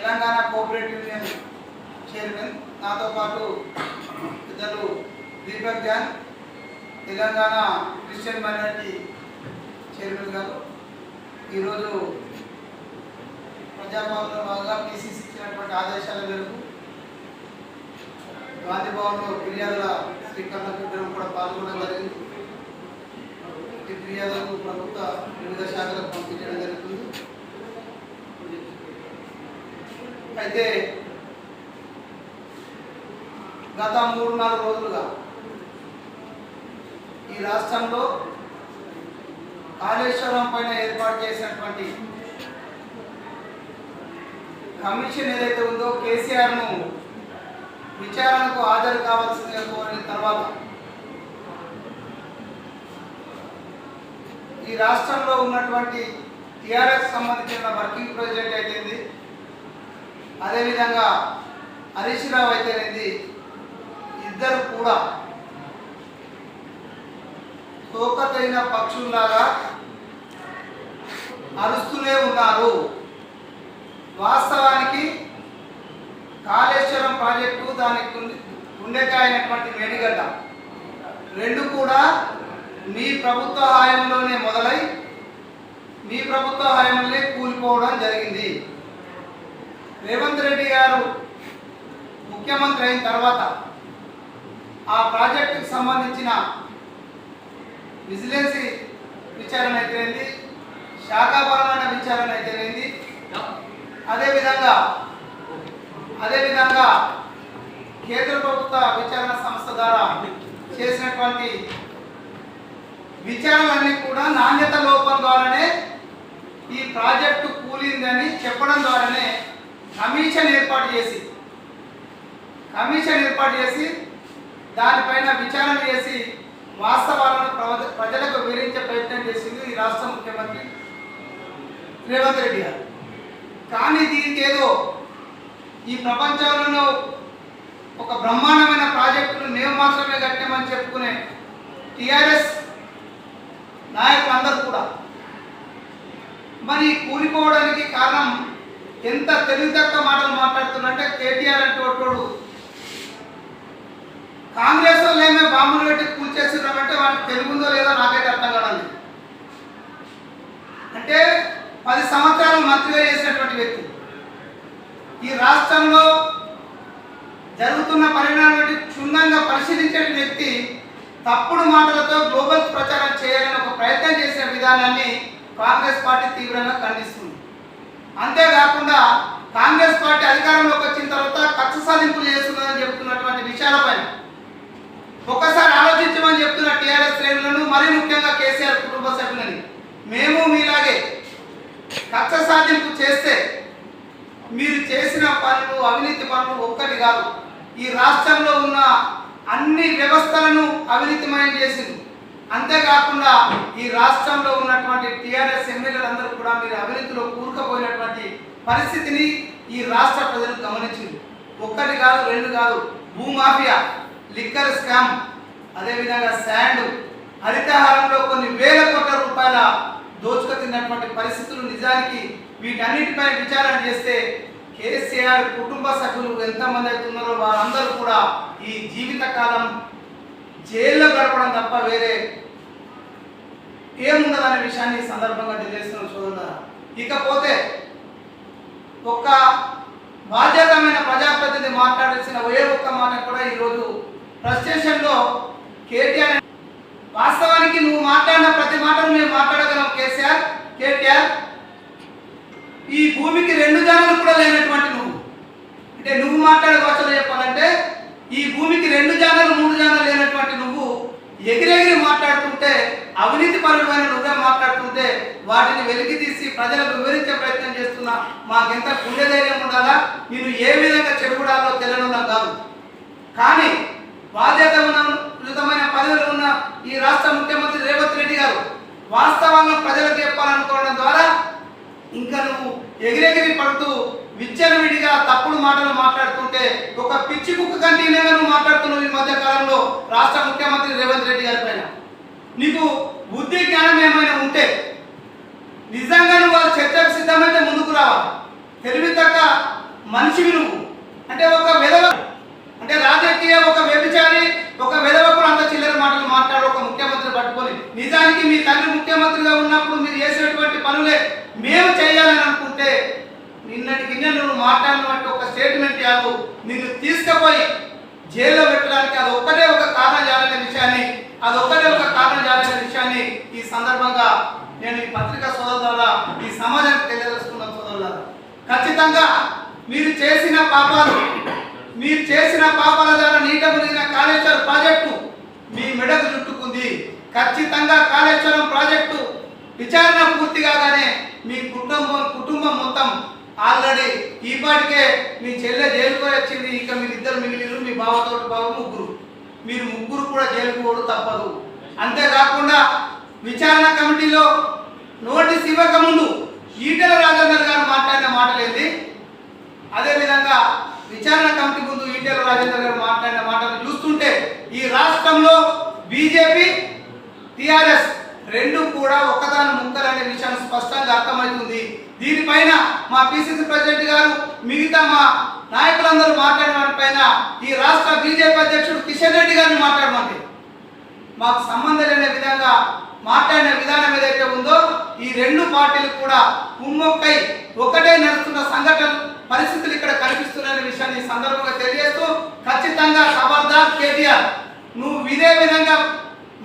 Telangana cooperative union chairman, నాతో పాటు ఇద్దరు Deepak John Telangana Christian minority chairman గారు ఈరోజు ప్రజాపాలనలో భాగంగా పిసిసి ఇచ్చినటువంటి ఆదేశాల మేరకు గాంధీ భవన్లో ఫిర్యాదుల స్వీకరణ విగ్రహం కూడా పాల్గొనడం జరిగింది. ఈ ఫిర్యాదులకు ప్రభుత్వ వివిధ శాఖలకు పంపించడం జరుగుతుంది. అయితే గత 3-4 రోజులుగా ఈ రాష్ట్రంలో కాళేశ్వరం పైన ఏర్పాటు చేసినటువంటి కమిషన్ ఏదైతే ఉందో కేసీఆర్ను విచారణకు హాజరు కావాల్సిందిగా కోరిన తర్వాత ఈ రాష్ట్రంలో ఉన్నటువంటి టీఆర్ఎస్ సంబంధించిన వర్కింగ్ ప్రెసిడెంట్ అయితేంది, అదేవిధంగా హరీష్ రావు అయితేనేది, ఇద్దరు కూడా తోకతైన పక్షుల్లాగా అరుస్తూనే ఉన్నారు. వాస్తవానికి కాళేశ్వరం ప్రాజెక్టు, దానికి గుండెకాయ అయినటువంటి మేడిగడ్డ రెండు కూడా మీ ప్రభుత్వ హయాంలోనే మొదలై మీ ప్రభుత్వ హయాంలోనే కూలిపోవడం జరిగింది. రేవంత్ రెడ్డి గారు ముఖ్యమంత్రి అయిన తర్వాత ఆ ప్రాజెక్టుకు సంబంధించిన విజిలెన్సీ విచారణ అయితేనేది, శాఖాపరమైన విచారణ అయితేనేది, అదేవిధంగా కేంద్ర ప్రభుత్వ విచారణ సంస్థ ద్వారా చేసినటువంటి విచారణలన్నీ కూడా నాణ్యత లోపం ద్వారానే ఈ ప్రాజెక్టు కూలిందని చెప్పడం ద్వారానే కమిషన్ ఏర్పాటు చేసి దానిపైన విచారణ చేసి వాస్తవాలను ప్రజలకు వివరించే ప్రయత్నం చేసింది ఈ రాష్ట్ర ముఖ్యమంత్రి రేవంత్ రెడ్డి గారు. కానీ దీనికి ఏదో ఈ ప్రపంచంలో ఒక బ్రహ్మాండమైన ప్రాజెక్టును మేము మాత్రమే కట్టామని చెప్పుకునే టీఆర్ఎస్ నాయకులందరూ కూడా మరి కూలిపోవడానికి కారణం ఎంత తెలివితక్కువ మాటలు మాట్లాడుతున్నారంటే, కేటీఆర్ అంటే ఒకడు కాంగ్రెస్ వాళ్ళు ఏమే బాంబులు పెట్టి కూల్చేస్తున్నారంటే వాడికి తెలుగుందో లేదో నాకైతే అర్థం కావాలి. అంటే 10 సంవత్సరాలు మంత్రిగా చేసినటువంటి వ్యక్తి ఈ రాష్ట్రంలో జరుగుతున్న పరిణామాన్ని క్షుణ్ణంగా పరిశీలించే వ్యక్తి తప్పుడు మాటలతో గ్లోబల్ ప్రచారం చేయాలని ఒక ప్రయత్నం చేసే విధానాన్ని కాంగ్రెస్ పార్టీ తీవ్రంగా ఖండిస్తుంది. అంతేకాకుండా కాంగ్రెస్ పార్టీ అధికారంలోకి వచ్చిన తర్వాత కక్ష సాధింపులు చేస్తున్నదని చెబుతున్నటువంటి విషయాలపైన ఒక్కసారి ఆలోచించమని చెప్తున్న టీఆర్ఎస్ శ్రేణులను, మరీ ముఖ్యంగా కేసీఆర్ కుటుంబ సభ్యులని, మేము మీలాగే కక్ష సాధింపు చేస్తే మీరు చేసిన పనులు, అవినీతి పనులు ఒక్కటి కాదు, ఈ రాష్ట్రంలో ఉన్న అన్ని వ్యవస్థలను అవినీతిమయం చేసింది. అంతేకాకుండా ఈ రాష్ట్రంలో ఉన్నటువంటి టీఆర్ఎస్ ఎమ్మెల్యేలందరూ కూడా మీరు అవినీతిలో కూరుకుపోయినటువంటి పరిస్థితిని ఈ రాష్ట్ర ప్రజలు గమనించింది. ఒక్కటి కాదు, 2 కాదు, భూమాఫియా, లిక్కర్ స్కామ్, అదేవిధంగా శాండ్, హరితహారంలో కొన్ని వేల కోట్ల రూపాయల దోచుకు తిన్నటువంటి పరిస్థితులు. నిజానికి వీటన్నిటిపై విచారణ చేస్తే కేసీఆర్ కుటుంబ సభ్యులు ఎంతమంది అవుతున్నారో వారందరూ కూడా ఈ జీవితకాలం జైల్లో గడపడం తప్ప వేరే ఏముండదనే విషయాన్ని సందర్భంగా తెలియజేస్తున్న సోదరులారా. ఇకపోతే ఒక్క బాధ్యతమైన ప్రజాప్రతినిధి మాట్లాడాల్సిన ఒక్క మాట కూడా ఈరోజు ఫ్రస్ట్రేషన్లో కేటీఆర్, వాస్తవానికి నువ్వు మాట్లాడిన ప్రతి మాటను మేము మాట్లాడగలం కేటీఆర్, ఈ భూమికి 2 జానులు కూడా లేనటువంటి నువ్వు, అంటే నువ్వు మాట్లాడే భాషలో చెప్పాలంటే ఈ భూమికి 2 జానులు 3 జానులు లేనటువంటి నువ్వు ఎగిరెగిరి మాట్లాడుతుంటే, అవినీతి పరులమైన నువ్వే మాట్లాడుతుంటే వాటిని వెలికి తీసి ప్రజలకు వివరించే ప్రయత్నం చేస్తున్నా మాకెంత గుండె ధైర్యం ఉండాలా, నేను ఏ విధంగా చెడుగుడాలో తెలియనున్నా కాదు. కానీ బాధ్యతమైన పదవిలో ఉన్న ఈ రాష్ట్ర ముఖ్యమంత్రి రేవంత్ రెడ్డి గారు వాస్తవాలను ప్రజలకు చెప్పాలనుకోవడం ద్వారా ఇంకా నువ్వు ఎగిరెగిరి పడుతూ విచ్చలవిడిగా తప్పుడు మాటలు మాట్లాడుతుంటే ఒక పిచ్చి కుక్క కంటిన్యూగా నువ్వు మాట్లాడుతున్నావు. ఈ మధ్య కాలంలో రాష్ట్ర ముఖ్యమంత్రి రేవంత్ రెడ్డి గారి పైన నీకు బుద్ధి జ్ఞానం ఏమైనా ఉంటే నిజంగా నువ్వు చర్చకు సిద్ధమైతే ముందుకు రావాలి. తెలివి తక్క మనిషివి నువ్వు అంటే ఒక విధవ అంటే రాజకీయ ఒక వ్యభిచారి ఒక విధవ కూడా అంత చిల్లర మాటలు మాట్లాడు ఒక ముఖ్యమంత్రి పట్టుకొని. నిజానికి మీ తండ్రి ముఖ్యమంత్రిగా ఉన్నప్పుడు మీరు చేసినటువంటి పనులే మేము చేయాలని అనుకుంటే నిన్నటికి నువ్వు మాట్లాడినటువంటి ఒక స్టేట్మెంట్ యాదు నిన్ను తీసుకుపోయి జైల్లో పెట్టడానికి అది ఒక్కటే ఒక కారణం చేయాలనే విషయాన్ని ఈ సందర్భంగా నేను ఈ పత్రికా సోదరుల ద్వారా ఈ సమాజానికి తెలియజేస్తున్నాను. సోదరులారా, ఖచ్చితంగా మీరు చేసిన పాపాల ద్వారా నీట మునిగిన కాళేశ్వరం ప్రాజెక్టు మీ మెడకు చుట్టుకుంది. ఖచ్చితంగా కాళేశ్వరం ప్రాజెక్టు విచారణ పూర్తి కాగానే మీ కుటుంబం మొత్తం ఆల్రెడీ ఈపాటికే మీ చెల్లె జైలుకు వచ్చింది. ఇక మీరిద్దరు మిగిలిరు, మీ బావతోటి బావ మీరు ముగ్గురు కూడా జైలుకు పోవడం తప్పదు. అంతేకాకుండా విచారణ కమిటీలో నోటీస్ ఇవ్వక ముందు ఈటెల రాజేందర్ గారు మాట్లాడిన మాటలేంది, అదేవిధంగా విచారణ కమిటీ ముందు ఈటెల రాజేందర్ గారు మాట్లాడిన మాటలు చూస్తుంటే ఈ రాష్ట్రంలో బీజేపీ టీఆర్ఎస్ రెండు కూడా ఒక్కదాని ముక్కలనే విషయం స్పష్టంగా అర్థమవుతుంది. దీనిపైన మా పిసిసి ప్రెసిడెంట్ గారు మిగతా మా నాయకులందరూ మాట్లాడిన వాటిపైన ఈ రాష్ట్ర బీజేపీ అధ్యక్షుడు కిషన్ రెడ్డి గారిని మాట్లాడమంటే మాకు సంబంధం లేని విధంగా మాట్లాడిన విధానం ఏదైతే ఉందో ఈ రెండు పార్టీలు కూడా కుమ్మొక్కై ఒకటే నడుస్తున్న సంఘటన పరిస్థితులు ఇక్కడ కనిపిస్తున్న విషయాన్ని ఈ సందర్భంగా తెలియజేస్తూ ఖచ్చితంగా ఖబర్దార్ కేటీఆర్, నువ్వు ఇదే విధంగా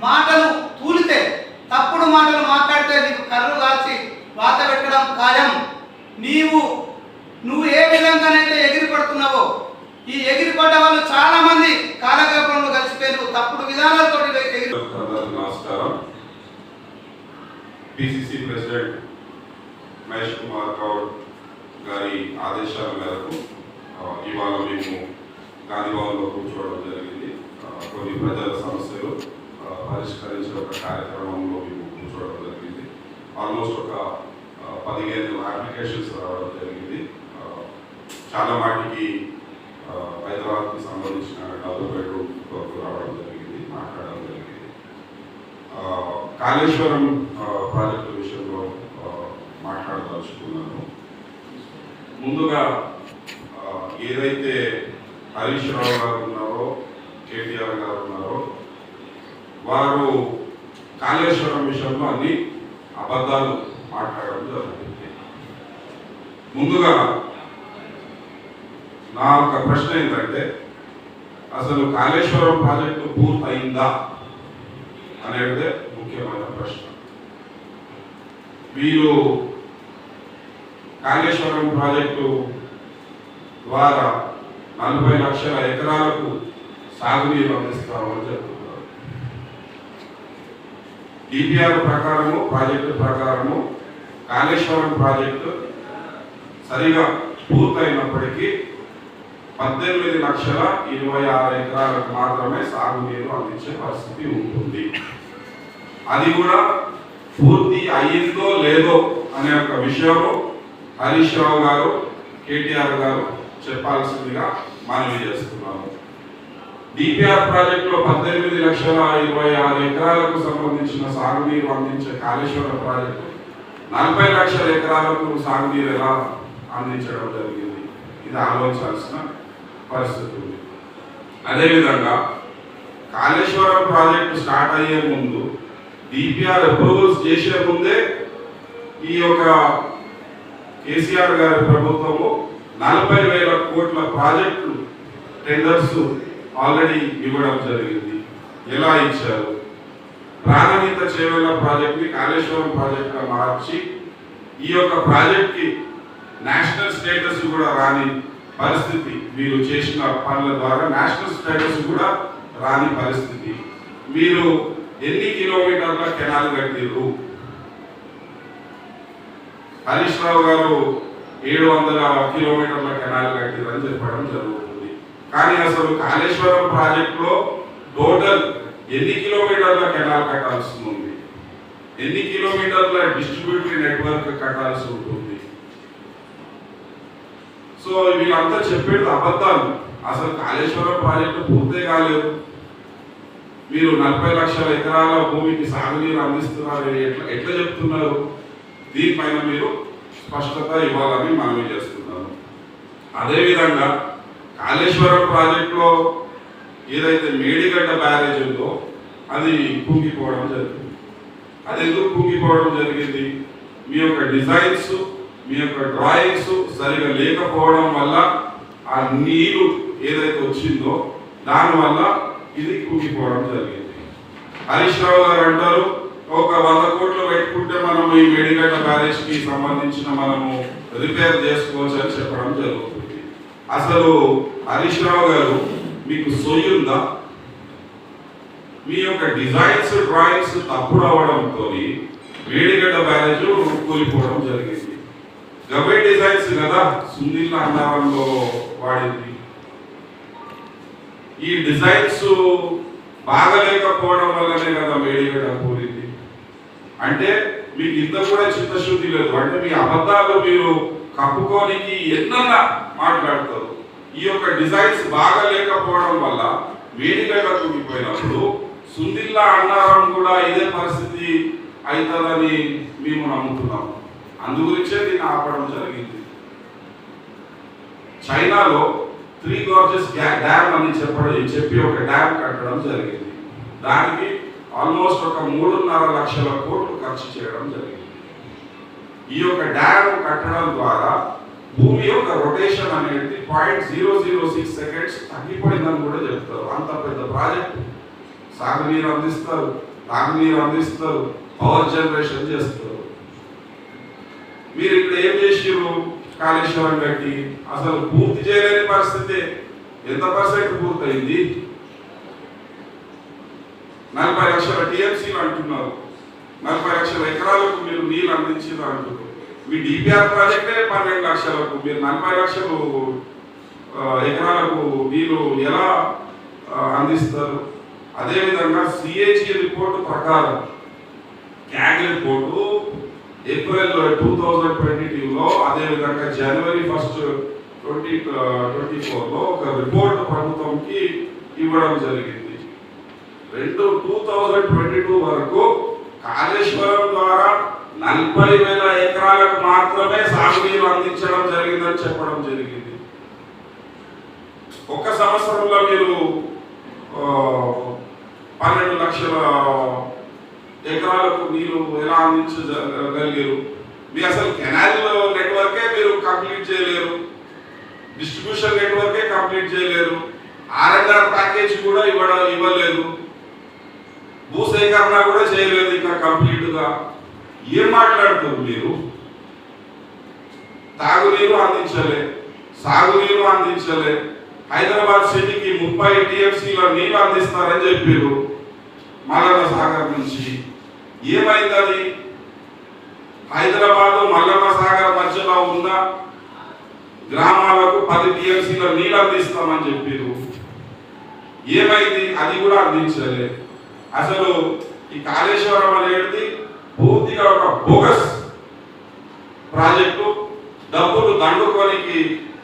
మాటలు తూలితే తప్పుడు మాటలు మాట్లాడితే నీకు కర్రు కాల్చి వాత పెట్టడం ఖాయం. నువ్వు ఏ విధంగానైతే ఎగిరిపడుతున్నావో ఈ ఎగిరిపడ్డ వాళ్ళు చాలా మంది కాలగర్భంలో కలిసిపోయారు తప్పుడు విధానాలతో. నమస్కారం. పిసిసి ప్రెసిడెంట్ మహేష్ కుమార్ గౌడ్ గారి ఆదేశాల మేరకు ఇవాళ మేము గాంధీ భవన్లో కూర్చోవడం జరిగింది. కొన్ని ప్రజల సమస్యలు పరిష్కరించే ఒక కార్యక్రమంలో మేము కూర్చోవడం జరిగింది. ఆల్మోస్ట్ ఒక 15 అప్లికేషన్స్ రావడం జరిగింది. చాలా వాటికి హైదరాబాద్కి సంబంధించిన డబుల్ బెడ్రూమ్ వరకు రావడం జరిగింది, మాట్లాడడం జరిగింది. కాళేశ్వరం ప్రాజెక్టు విషయంలో మాట్లాడదలుచుకున్నాను. ముందుగా ఏదైతే హరీష్ రావు గారు ఉన్నారో, కేటీఆర్ గారు ఉన్నారో, వారు కాళేశ్వరం విషయంలో అన్ని అబద్ధాలు మాట్లాడడం జరుగుతుంది. ముందుగా నా ఒక ప్రశ్న ఏంటంటే, అసలు కాళేశ్వరం ప్రాజెక్టు పూర్తయిందా అనేది ముఖ్యమైన ప్రశ్న. వీరు కాళేశ్వరం ప్రాజెక్టు ద్వారా 40 లక్షల ఎకరాలకు సాగునీరు అందిస్తామని చెప్తున్నారు. డిపిఆర్ ప్రకారము, ప్రాజెక్టు ప్రకారము కాళేశ్వరం ప్రాజెక్టు సరిగా పూర్తయినప్పటికీ 18,26,000 ఎకరాలకు మాత్రమే సాగునీరు అందించే పరిస్థితి ఉంటుంది. అది కూడా పూర్తి అయ్యిందో లేదో అనే ఒక విషయము హరీష్ రావు గారు, కేటీఆర్ గారు చెప్పాల్సిందిగా మనవి చేస్తున్నాము. డిపిఆర్ ప్రాజెక్టులో 18,26,000 ఎకరాలకు సంబంధించిన సాగునీరు అందించే కాళేశ్వరం ప్రాజెక్టు 40 లక్షల ఎకరాలకు సాగునీరు ఎలా అందించడం జరిగింది, ఇది ఆలోచించాల్సిన పరిస్థితి ఉంది. అదేవిధంగా కాళేశ్వరం ప్రాజెక్టు స్టార్ట్ అయ్యే ముందు, డిపిఆర్ అప్రూవల్స్ చేసే ముందే ఈ యొక్క కేసీఆర్ గారి ప్రభుత్వము 40,000 కోట్ల ప్రాజెక్టు టెండర్స్ ఆల్రెడీ ఇవ్వడం జరిగింది. ఎలా ఇచ్చారు? ప్రాణహిత చేవెళ్ళ ప్రాజెక్ట్ని కాళేశ్వరం ప్రాజెక్టుగా మార్చి ఈ యొక్క ప్రాజెక్ట్కి నేషనల్ స్టేటస్ కూడా రాని పరిస్థితి, మీరు చేసిన పనుల ద్వారా నేషనల్ స్టేటస్ కూడా రాని పరిస్థితి. మీరు ఎన్ని కిలోమీటర్ల కెనాల్ కట్టిరు? హరీష్ రావు గారు 700 కిలోమీటర్ల కెనాల్ కట్టిరని చెప్పడం జరుగుతుంది. కానీ అసలు కాళేశ్వరం ప్రాజెక్టులో టోటల్ ఎన్ని కిలోమీటర్ల కెనాల్ కట్టాల్సి ఉంది? ఎన్ని కిలోమీటర్ల డిస్ట్రిబ్యూటరీ నెట్వర్క్ కట్టాల్సి ఉంటుంది? సో వీళ్ళంతా చెప్పేది అబద్ధాలు. అసలు కాళేశ్వరం ప్రాజెక్టు పూర్తే కాలేదు. మీరు 40 లక్షల ఎకరాల భూమికి సాగునీరు అందిస్తున్నారు, ఎట్లా చెప్తున్నారు? దీనిపైన మీరు స్పష్టత ఇవ్వాలని మనవి చేస్తున్నాను. అదేవిధంగా కాళేశ్వరం ప్రాజెక్టులో ఏదైతే మేడిగడ్డ బ్యారేజ్ ఉందో అది కుంగిపోవడం జరిగింది. అది ఎందుకు కుంగిపోవడం జరిగింది? మీ యొక్క డిజైన్స్, మీ యొక్క డ్రాయింగ్స్ సరిగా లేకపోవడం వల్ల ఆ నీరు ఏదైతే వచ్చిందో దానివల్ల ఇది కుంగిపోవడం జరిగింది. హరీష్ రావు గారు అంటారు, ఒక 100 కోట్లు పెట్టుకుంటే మనం ఈ మేడిగడ్డ బ్యారేజ్ కి సంబంధించిన మనము రిపేర్ చేసుకోవచ్చు అని చెప్పడం జరుగుతుంది. అసలు హరీష్ రావు గారు మీకు సొయ్యుందా? మీ యొక్క డిజైన్స్, డ్రాయింగ్స్ తప్పుడు అవడంతో మేడిగడ్డ బ్యారేజ్ కూలిపోవడం జరిగింది. గవే డిజైన్స్ కదా సుందిల్ల అన్నారంలో వాడింది. ఈ డిజైన్స్ బాగలేకపోవడం వల్లనే కదా మేడిగడ్డ కూలింది. అంటే మీకు ఇంత కూడా చిత్తశుద్ధి లేదు. అంటే మీ అబద్ధాలు మీరు కప్పుకోనికి ఎన్నన్నా మాట్లాడతారు. ఈ యొక్క డిజైన్స్ బాగలేకపోవడం వల్ల మేడిగడ్డ కూలిపోయినప్పుడు సుందిల్ల అన్నారం కూడా ఇదే పరిస్థితి అవుతుందని మేము నమ్ముతున్నాం. అందుగురించే దీన్ని ఆపడం జరిగింది. చైనాలో 3 gorges డ్యామ్ అని చెప్పి ఒక డ్యామ్ కట్టడం జరిగింది. దానికి ఆల్మోస్ట్ ఒక 3.5 లక్షల కోట్లు ఖర్చు చేయడం జరిగింది. ఈ యొక్క డ్యామ్ కట్టడం ద్వారా భూమి యొక్క రొటేషన్ అనేది 0.006 సెకండ్స్ తగ్గిపోయిందని కూడా చెప్తారు. అంత పెద్ద ప్రాజెక్ట్. సాగునీరు అందిస్తారు, తాగునీరు అందిస్తారు, పవర్ జనరేషన్ చేస్తారు. మీరు ఇక్కడ ఏం చేసిరు? కాళేశ్వరం కట్టి అసలు పూర్తి చేయలేని పరిస్థితి. ఎంత పర్సెంట్ పూర్తయింది? 40 లక్షల టీఎంసీలు అంటున్నారు. 40 లక్షల ఎకరాలకు మీరు నీళ్ళు అందించారు అంటున్నారు. మీ డిపిఆర్ ప్రాజెక్టే 12 లక్షలకు, మీరు 40 లక్షలు ఎకరాలకు నీళ్ళు ఎలా అందిస్తారు? అదేవిధంగా సిఏజీ రిపోర్టు ప్రకారం, క్యాగ్ రిపోర్టు ఏప్రిల్ 2022లో, అదేవిధంగా జనవరి 1, 2024లో ఒక రిపోర్ట్ ప్రభుత్వంకి ఇవ్వడం జరిగింది. 2022 వరకు కాళేశ్వరం ద్వారా 40,000 ఎకరాలకు మాత్రమే సాగునీరు అందించడం జరిగిందని చెప్పడం జరిగింది. ఒక్క సంవత్సరంలో మీరు 12 లక్షల ఎకరాలకు నీరు ఎలా అందించగలిగారు? మీ అసలు కెనాల్ నెట్వర్కే మీరు కంప్లీట్ చేయలేరు, డిస్ట్రిబ్యూషన్ నెట్వర్కే కంప్లీట్ చేయలేరు, ఆర్ఎన్ఆర్ ప్యాకేజ్ కూడా ఇవ్వలేదు, భూసేకరణ కూడా చేయలేదు ఇంకా కంప్లీట్ గా. ఏం మాట్లాడుతారు మీరు? తాగునీరు అందించలే, సాగునీరు అందించలే. హైదరాబాద్ సిటీకి 30 టీఎంసీల నీళ్ళు అందిస్తారని చెప్పారు మల్లన్న సాగర్ నుంచి. ఏమైంది అది? హైదరాబాద్ మల్లన్న సాగర్ మధ్యలో ఉన్న గ్రామాలకు 10 టీఎంసీల నీళ్ళు అందిస్తామని చెప్పారు. ఏమైంది? అది కూడా అందించలే. అసలు ఈ కాళేశ్వరం అనేది పూర్తిగా ఒక బోగస్ ప్రాజెక్టు. డబ్బులు దండుకోనికి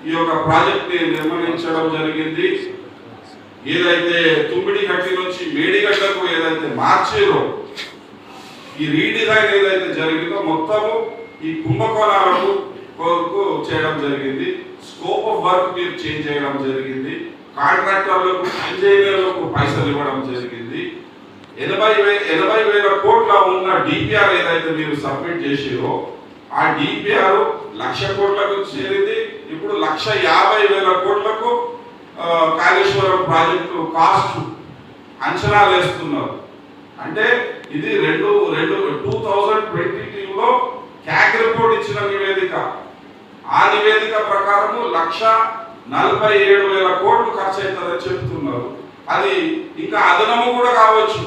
ఈ యొక్క ప్రాజెక్ట్ ని నిర్మించడం జరిగింది. ఏదైతే తుమ్మిడి గట్టి నుంచి మేడిగడ్డకు ఏదైతే మార్చారో, ఈ రీడిజైన్ ఏదైతే జరిగిందో మొత్తము ఈ కుంభకోణాలకు కొరకు చేయడం జరిగింది. స్కోప్ ఆఫ్ వర్క్ మీరు చేంజ్ చేయడం జరిగింది. కాంట్రాక్టర్లకు, ఇంజనీర్లకు పైసలు ఇవ్వడం జరిగింది. 80,000 కోట్ల ఉన్న డిపిఆర్ ఏదైతే మీరు సబ్మిట్ చేసిరో ఆ డిపిఆర్ 1,00,000 కోట్లకు చేరింది. ఇప్పుడు 1,50,000 కోట్లకు కాళేశ్వరం ప్రాజెక్టు కాస్ట్ అంచనాలు వేస్తున్నారు. అంటే ఇది 2022లో క్యాగ్ రిపోర్ట్ ఇచ్చిన నివేదిక. ఆ నివేదిక ప్రకారము 1,47,000 కోట్లు ఖర్చు అవుతుందని చెప్తున్నారు. అది ఇంకా అదనము కూడా కావచ్చు.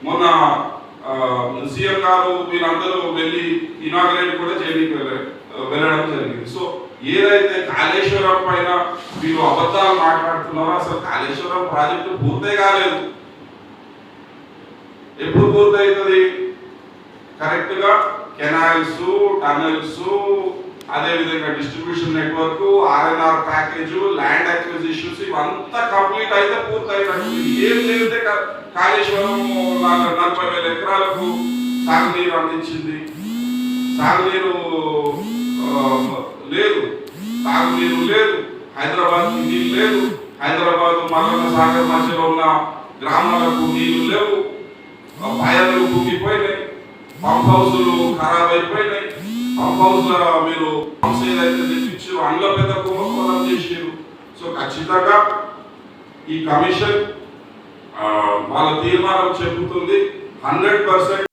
మొన్న సీఎం గారు వీళ్ళందరూ వెళ్ళి ఇనాగ్రేట్ కూడా చేయడానికి వెళ్ళడం జరిగింది. సో ఏదైతే కాళేశ్వరం పైన మీరు అబద్ధాలు మాట్లాడుతున్నారో, అసలు కాళేశ్వరం ప్రాజెక్టు పూర్తే కాలేదు. ఎప్పుడు పూర్తవుతుంది? కరెక్ట్ గా కెనాల్స్, టనల్స్, అదేవిధంగా distribution network, RNR package, land acquisitions ఇవంతా కంప్లీట్ అయితే పూర్తయినట్టు. ఏం లేదే కాళేశ్వరం 40,000 ఎకరాలకు సాగునీరు అందించింది. సాగునీరు లేదు. తాగునీరు లేదు, హైదరాబాద్ నీళ్ళు లేదు, హైదరాబాద్ మల్లన్న సాగర్ మధ్యలో ఉన్న గ్రామాలకు నీళ్లు లేవు, పాయలు కుంగిపోయినాయి, పంప్ హౌస్లు ఖరాబ్ అయిపోయినాయి. పంప్ హౌస్ లో మీరు పంప్స్ ఏదైతే తెప్పించారో అందులో పెద్ద కుంభకోణం చేసారు. సో ఖచ్చితంగా ఈ కమిషన్ వాళ్ళ తీర్మానం చెబుతుంది 100%